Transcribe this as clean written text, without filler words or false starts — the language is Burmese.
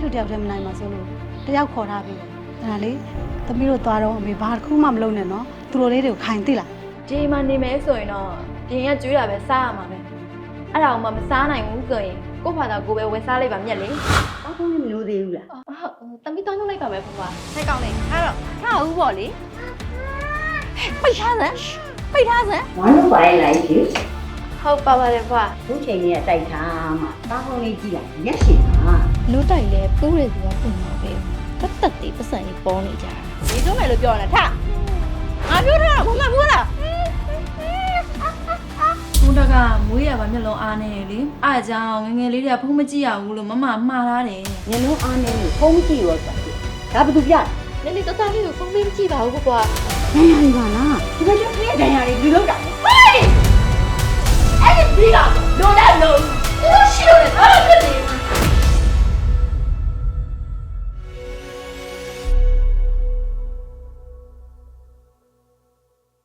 တို့တယောက်တည်းမနိုင်မှာဆိုလို့တယောက်ခေါ်ထားပြီအဲ့ဒါလေသမီးတို့သွားတော့အမေဘာတစ်ခုမှမလုပ်နဲ့နော်သူတို့လေးတွေကိုခိုင်သိလား ဒီမှာနေမယ်ဆိုရင်တော့ပြင်ကကျွေးတာပဲစားရမှာပဲအဲ့ဒါမှမစားနိုင်ဘူးဆိုရင်ကို့ဘာသာကိုပဲဝယ်စားလိုက်ပါမြက်လေ ဘာဖုန်းလေးမလို့သေးဘူးလား ဟုတ်တမီးတောင်းလိုက်ပါပဲဖွာ ဟဲ့ကောင်းလေအဲ့တော့ထားဦးပေါ့လေပိတ်ထားစမ်းပိတ်ထားစမ်း ဝမ်းလို့ပါလိုက်ပြီ ဟုတ်ပါပါတယ်ဖွာ ခုချိန်ကြီးကတိုက်ထားမှဘာဖုန်းလေးကြည့်လိုက်ရက်ရှင်ပါ လူတိုက်လဲပူးရစီကပုံမှာပဲတက်တက်သေးပတ်စံကြီးပေါ်နေကြတာ ဒီဆုံးမယ်လို့ပြောနေတာထားငါပြောထားတာဘုံမဘူးလား ဘုဒ္ဓကမွေးရပါမျက်လုံးအားနေတယ်လေအားကြောင့်ငငယ်လေးတွေကဖုံးမကြည့်ရဘူးလို့မမမှားထားတယ် ညလုံးအားနေလို့ဖုန်းကြည့်ရောဆိုတာဒါဘာသူပြ နည်းနည်းတသားလေးကိုဖုန်းပေးမကြည့်ပါဘူးကွာ ဒဏ်ရာတွေပါလားဒီကကျခရီးဒဏ်ရာတွေဘယ်လိုလုပ်တာလဲ